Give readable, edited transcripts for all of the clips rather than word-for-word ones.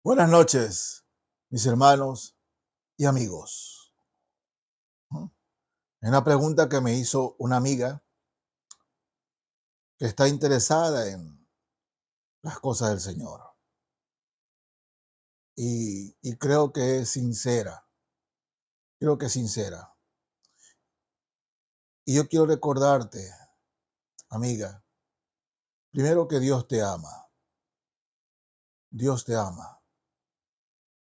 Buenas noches, mis hermanos y amigos. Es una pregunta que me hizo una amiga que está interesada en las cosas del Señor y creo que es sincera, creo que es sincera. Y yo quiero recordarte, amiga, primero que Dios te ama,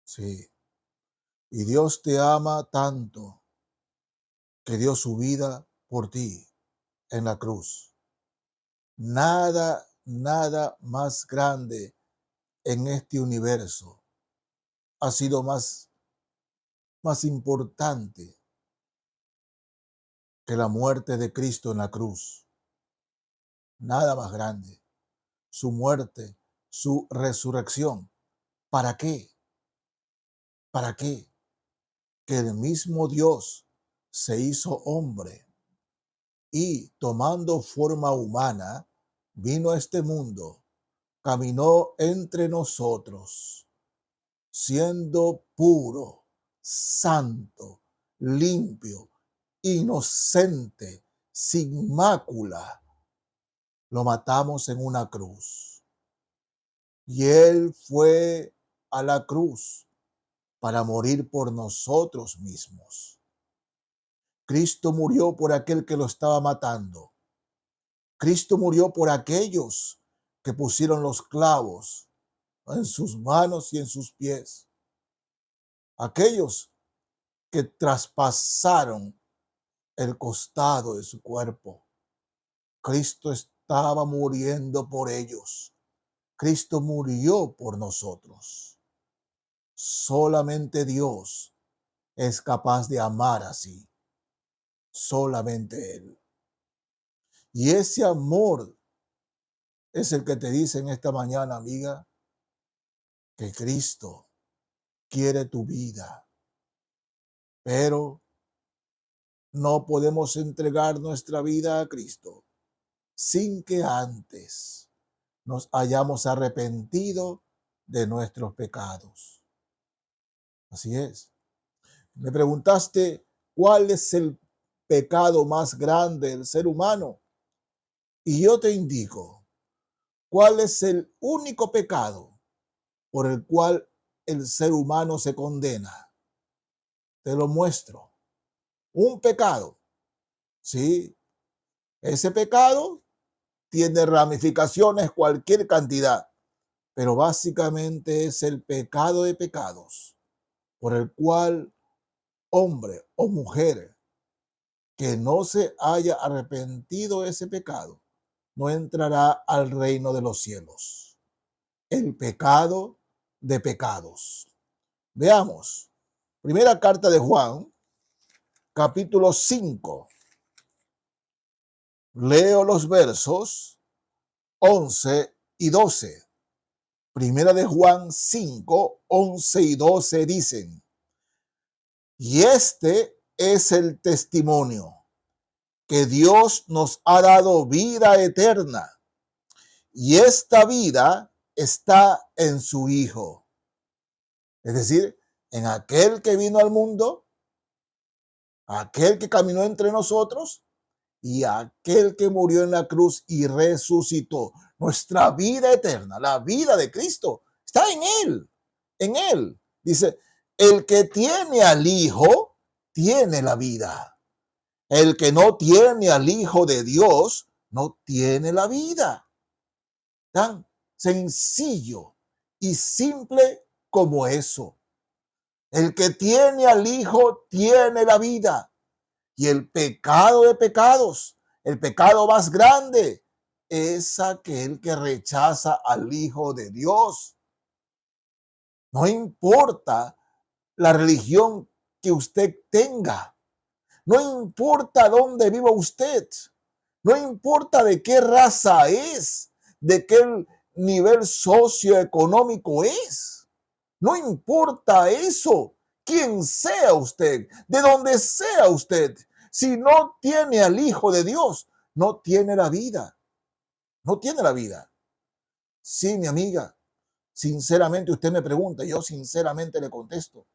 sí, y Dios te ama tanto que dio su vida por ti en la cruz. Nada más grande en este universo ha sido más importante que la muerte de Cristo en la cruz. Nada más grande. Su muerte, su resurrección. ¿Para qué? ¿Para qué? Que el mismo Dios se hizo hombre y tomando forma humana, vino a este mundo, caminó entre nosotros, siendo puro, santo, limpio, inocente, sin mácula. Lo matamos en una cruz. Y Él fue a la cruz para morir por nosotros mismos. Cristo murió por aquel que lo estaba matando. Cristo murió por aquellos que pusieron los clavos en sus manos y en sus pies. Aquellos que traspasaron el costado de su cuerpo. Cristo estaba muriendo por ellos. Cristo murió por nosotros. Solamente Dios es capaz de amar así. Solamente Él. Y ese amor es el que te dice en esta mañana, amiga, que Cristo quiere tu vida. Pero no podemos entregar nuestra vida a Cristo sin que antes nos hayamos arrepentido de nuestros pecados. Así es. Me preguntaste cuál es el pecado más grande del ser humano. Y yo te indico cuál es el único pecado por el cual el ser humano se condena. Te lo muestro. Un pecado. Sí, ese pecado tiene ramificaciones cualquier cantidad, pero básicamente es el pecado de pecados por el cual hombre o mujer que no se haya arrepentido de ese pecado no entrará al reino de los cielos. El pecado de pecados. Veamos. Primera carta de Juan, capítulo 5. Leo los versos 11 y 12. Primera de Juan 5, 11 y 12 dicen: y este es el testimonio, que Dios nos ha dado vida eterna, y esta vida está en su Hijo. Es decir, en aquel que vino al mundo, aquel que caminó entre nosotros y aquel que murió en la cruz y resucitó. Nuestra vida eterna, la vida de Cristo, está en Él, en Él. Dice, el que tiene al Hijo, tiene la vida. El que no tiene al Hijo de Dios, no tiene la vida. Tan sencillo y simple como eso. El que tiene al Hijo tiene la vida. Y el pecado de pecados, el pecado más grande, es aquel que rechaza al Hijo de Dios. No importa la religión que usted tenga. No importa dónde viva usted. No importa de qué raza es, de qué nivel socioeconómico es. No importa eso, quién sea usted, de donde sea usted. Si no tiene al Hijo de Dios, no tiene la vida. No tiene la vida. Sí, mi amiga, Sinceramente usted me pregunta, yo sinceramente le contesto.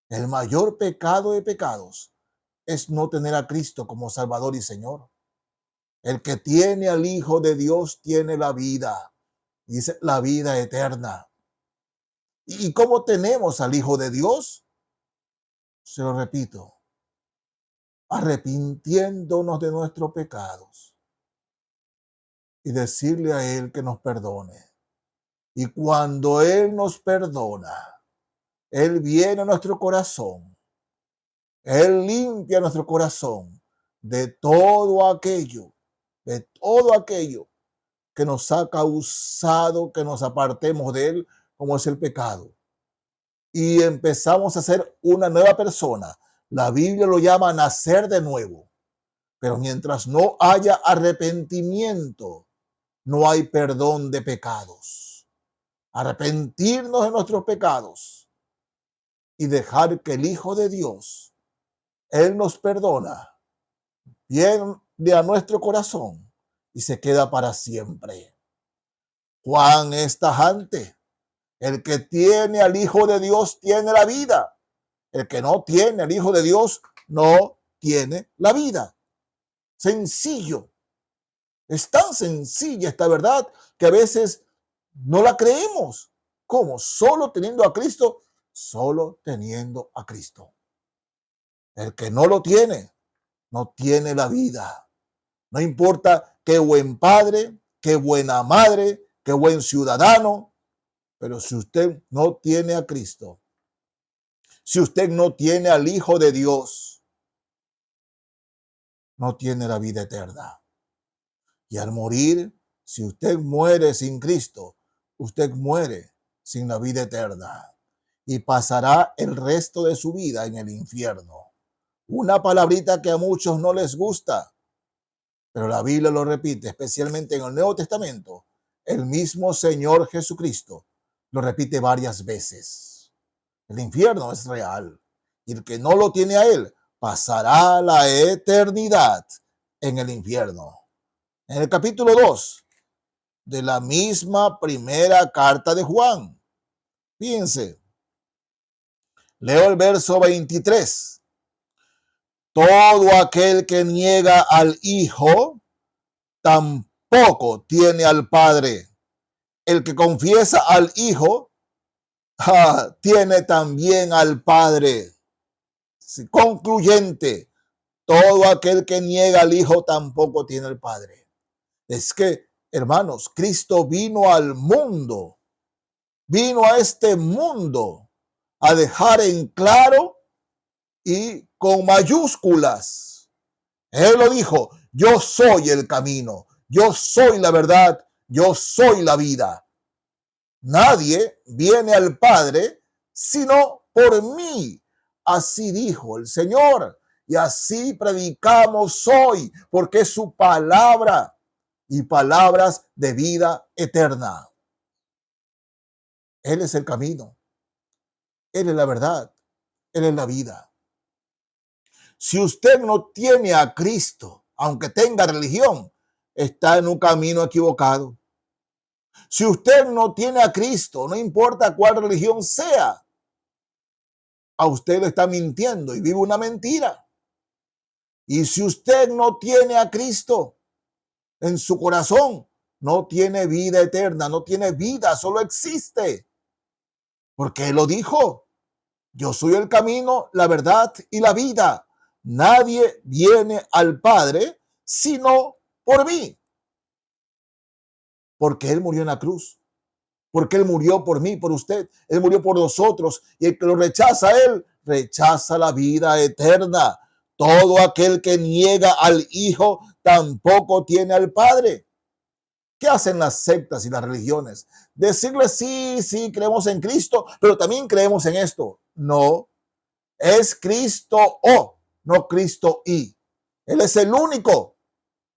El mayor pecado de pecados es no tener a Cristo como Salvador y Señor. El que tiene al Hijo de Dios tiene la vida, dice la vida eterna. ¿Y cómo tenemos al Hijo de Dios? Se lo repito, arrepintiéndonos de nuestros pecados y decirle a Él que nos perdone. Y cuando Él nos perdona, Él viene a nuestro corazón. Él limpia nuestro corazón de todo aquello que nos ha causado que nos apartemos de Él, como es el pecado. Y empezamos a ser una nueva persona. La Biblia lo llama nacer de nuevo. Pero mientras no haya arrepentimiento, no hay perdón de pecados. Arrepentirnos de nuestros pecados y dejar que el Hijo de Dios, Él nos perdona, viene a nuestro corazón y se queda para siempre. Juan es tajante. El que tiene al Hijo de Dios tiene la vida. El que no tiene al Hijo de Dios no tiene la vida. Sencillo. Es tan sencilla esta verdad que a veces no la creemos. ¿Cómo? Solo teniendo a Cristo. Solo teniendo a Cristo. El que no lo tiene, no tiene la vida. No importa qué buen padre, qué buena madre, qué buen ciudadano, pero si usted no tiene a Cristo, si usted no tiene al Hijo de Dios, no tiene la vida eterna. Y al morir, si usted muere sin Cristo, usted muere sin la vida eterna y pasará el resto de su vida en el infierno. Una palabrita que a muchos no les gusta, pero la Biblia lo repite, especialmente en el Nuevo Testamento. El mismo Señor Jesucristo lo repite varias veces. El infierno es real y el que no lo tiene a Él pasará la eternidad en el infierno. En el capítulo 2 de la misma primera carta de Juan, fíjense, leo el verso 23. Todo aquel que niega al Hijo tampoco tiene al Padre. El que confiesa al Hijo tiene también al Padre. Concluyente, todo aquel que niega al Hijo tampoco tiene al Padre. Es que, hermanos, Cristo vino al mundo, vino a este mundo a dejar en claro y con mayúsculas. Él lo dijo, yo soy el camino, yo soy la verdad, yo soy la vida. Nadie viene al Padre sino por mí. Así dijo el Señor. Y así predicamos hoy, porque es su palabra y palabras de vida eterna. Él es el camino. Él es la verdad. Él es la vida. Si usted no tiene a Cristo, aunque tenga religión, está en un camino equivocado. Si usted no tiene a Cristo, no importa cuál religión sea, a usted le está mintiendo y vive una mentira. Y si usted no tiene a Cristo en su corazón, no tiene vida eterna, no tiene vida, solo existe. Porque Él lo dijo, yo soy el camino, la verdad y la vida. Nadie viene al Padre sino por mí. Porque Él murió en la cruz. Porque Él murió por mí, por usted. Él murió por nosotros. Y el que lo rechaza a Él, rechaza la vida eterna. Todo aquel que niega al Hijo tampoco tiene al Padre. ¿Qué hacen las sectas y las religiones? Decirle sí, creemos en Cristo, pero también creemos en esto. No, es Cristo o, no Cristo y. Él es el único.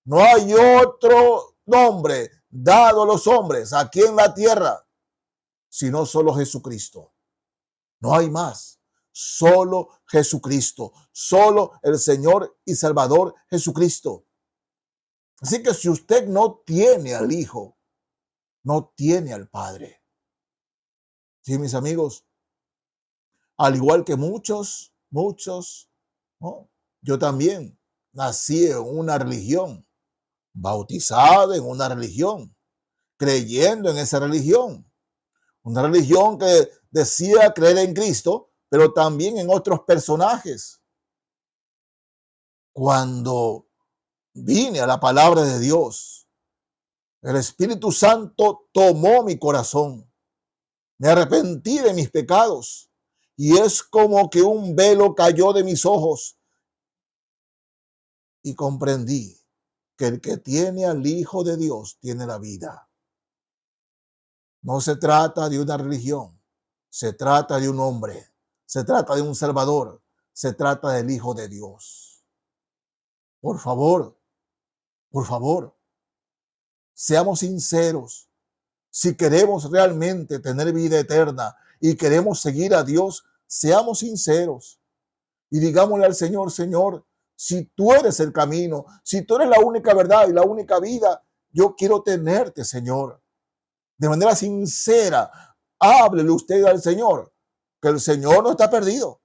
No hay otro nombre dado a los hombres aquí en la tierra, sino solo Jesucristo. No hay más. Solo Jesucristo. Solo el Señor y Salvador Jesucristo. Así que si usted no tiene al Hijo, no tiene al Padre. Sí, mis amigos, al igual que muchos, ¿no? Yo también nací en una religión, bautizado en una religión, creyendo en esa religión. Una religión que decía creer en Cristo, pero también en otros personajes. Cuando vine a la palabra de Dios, el Espíritu Santo tomó mi corazón. Me arrepentí de mis pecados y es como que un velo cayó de mis ojos y comprendí que el que tiene al Hijo de Dios tiene la vida. No se trata de una religión, se trata de un hombre, se trata de un Salvador, se trata del Hijo de Dios. Por favor, por favor, seamos sinceros. Si queremos realmente tener vida eterna y queremos seguir a Dios, seamos sinceros y digámosle al Señor, Señor, si tú eres el camino, si tú eres la única verdad y la única vida, yo quiero tenerte, Señor. De manera sincera, háblele usted al Señor, que el Señor no está perdido.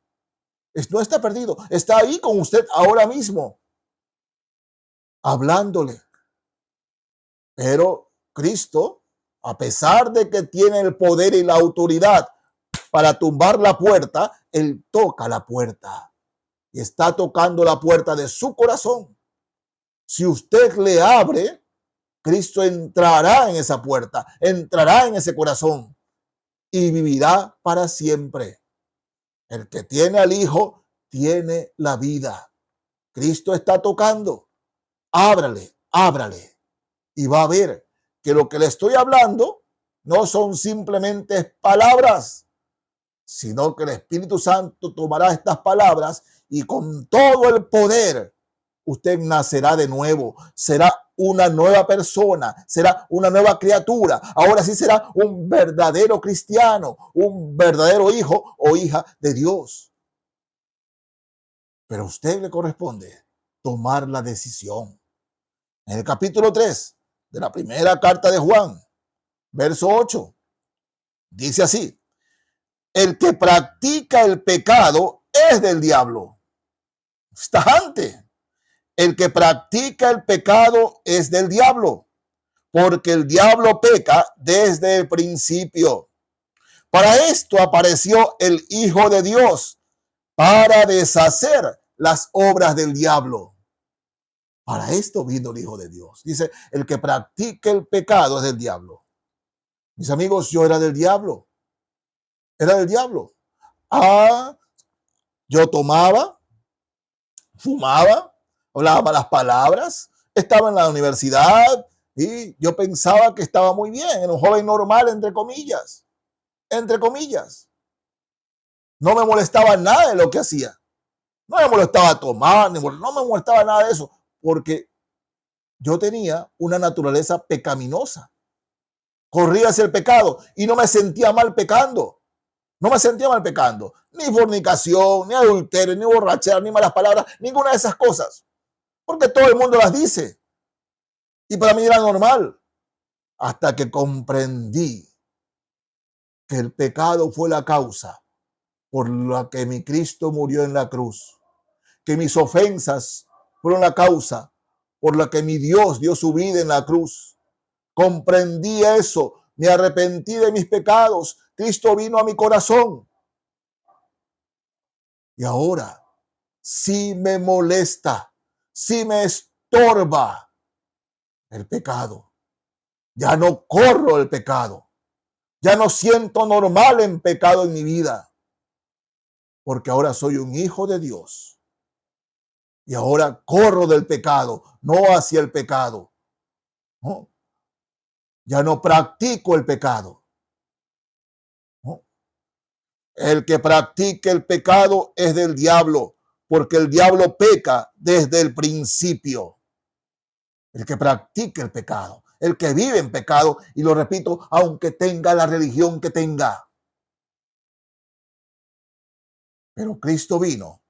No está perdido, está ahí con usted ahora mismo, hablándole. Pero Cristo, a pesar de que tiene el poder y la autoridad para tumbar la puerta, Él toca la puerta y está tocando la puerta de su corazón. Si usted le abre, Cristo entrará en esa puerta, entrará en ese corazón y vivirá para siempre. El que tiene al Hijo tiene la vida. Cristo está tocando. Ábrale, ábrale. Y va a ver que lo que le estoy hablando no son simplemente palabras, sino que el Espíritu Santo tomará estas palabras y con todo el poder usted nacerá de nuevo, será una nueva persona, será una nueva criatura. Ahora sí será un verdadero cristiano, un verdadero hijo o hija de Dios. Pero a usted le corresponde tomar la decisión. En el capítulo 3 de la primera carta de Juan, verso 8, dice así: el que practica el pecado es del diablo. Está antes. El que practica el pecado es del diablo, porque el diablo peca desde el principio. Para esto apareció el Hijo de Dios, para deshacer las obras del diablo. Para esto vino el Hijo de Dios. Dice, el que practica el pecado es del diablo. Mis amigos, yo era del diablo. Era del diablo. Yo tomaba, fumaba, hablaba malas palabras, estaba en la universidad y yo pensaba que estaba muy bien, era un joven normal, entre comillas, entre comillas. No me molestaba nada de lo que hacía. No me molestaba tomar, no me molestaba nada de eso, porque yo tenía una naturaleza pecaminosa. Corría hacia el pecado y no me sentía mal pecando. No me sentía mal pecando. Ni fornicación, ni adulterio, ni borrachera, ni malas palabras, ninguna de esas cosas. Porque todo el mundo las dice. Y para mí era normal. Hasta que comprendí que el pecado fue la causa por la que mi Cristo murió en la cruz. Que mis ofensas fueron la causa por la que mi Dios dio su vida en la cruz. Comprendí eso. Me arrepentí de mis pecados. Cristo vino a mi corazón. Y ahora sí me molesta, sí me estorba el pecado. Ya no corro el pecado. Ya no siento normal en pecado en mi vida. Porque ahora soy un hijo de Dios. Y ahora corro del pecado, no hacia el pecado. ¿No? Ya no practico el pecado. ¿No? El que practique el pecado es del diablo, porque el diablo peca desde el principio. El que practique el pecado, el que vive en pecado, y lo repito, aunque tenga la religión que tenga. Pero Cristo vino,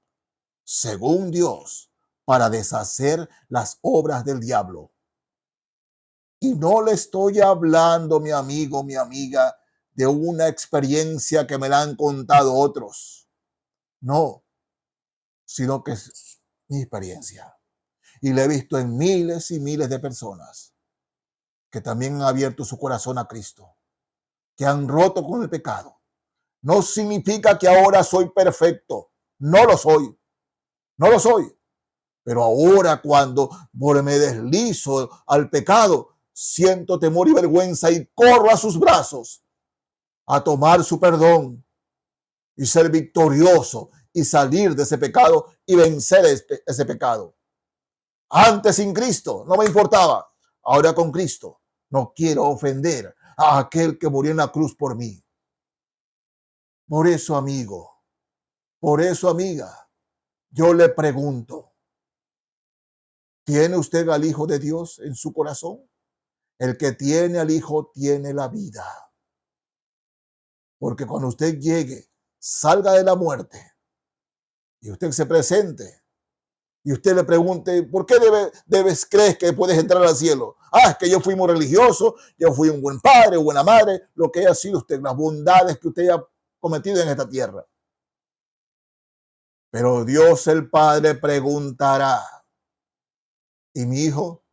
según Dios, para deshacer las obras del diablo. Y no le estoy hablando, mi amigo, mi amiga, de una experiencia que me la han contado otros. No, sino que es mi experiencia. Y la he visto en miles y miles de personas que también han abierto su corazón a Cristo, que han roto con el pecado. No significa que ahora soy perfecto. No lo soy. No lo soy. Pero ahora cuando me deslizo al pecado, siento temor y vergüenza y corro a sus brazos a tomar su perdón y ser victorioso y salir de ese pecado y vencer ese pecado. Antes sin Cristo no me importaba. Ahora con Cristo no quiero ofender a aquel que murió en la cruz por mí. Por eso, amigo, por eso, amiga, yo le pregunto, ¿tiene usted al Hijo de Dios en su corazón? El que tiene al Hijo tiene la vida. Porque cuando usted llegue, salga de la muerte y usted se presente y usted le pregunte, ¿por qué crees que puedes entrar al cielo? Ah, es que yo fui muy religioso, yo fui un buen padre, buena madre, lo que haya sido usted, las bondades que usted haya cometido en esta tierra. Pero Dios el Padre preguntará, ¿y mi hijo?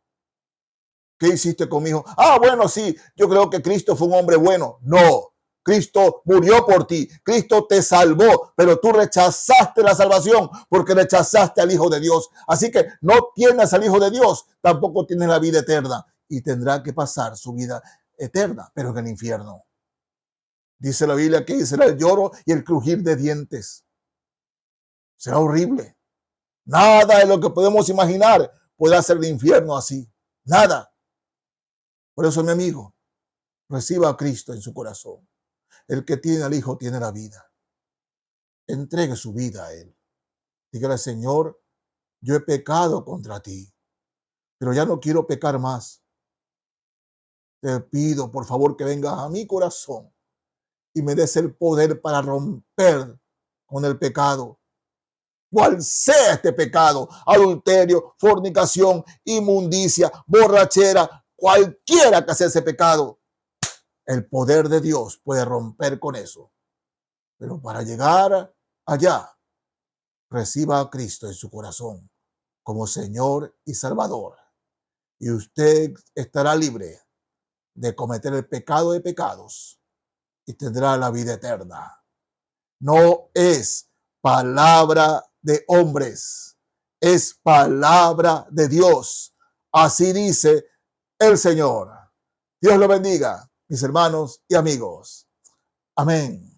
¿Qué hiciste con mi hijo? Ah, bueno, sí, yo creo que Cristo fue un hombre bueno. No, Cristo murió por ti, Cristo te salvó, pero tú rechazaste la salvación porque rechazaste al Hijo de Dios. Así que no tienes al Hijo de Dios, tampoco tienes la vida eterna y tendrá que pasar su vida eterna, pero en el infierno. Dice la Biblia que será el lloro y el crujir de dientes. Será horrible. Nada de lo que podemos imaginar puede hacer el infierno así. Nada. Por eso, mi amigo, reciba a Cristo en su corazón. El que tiene al Hijo tiene la vida. Entregue su vida a Él. Dígale, Señor, yo he pecado contra ti, pero ya no quiero pecar más. Te pido, por favor, que vengas a mi corazón y me des el poder para romper con el pecado. Cual sea este pecado, adulterio, fornicación, inmundicia, borrachera, cualquiera que sea ese pecado, el poder de Dios puede romper con eso. Pero para llegar allá, reciba a Cristo en su corazón como Señor y Salvador. Y usted estará libre de cometer el pecado de pecados y tendrá la vida eterna. No es palabra de hombres, es palabra de Dios. Así dice el Señor. Dios lo bendiga, mis hermanos y amigos. Amén.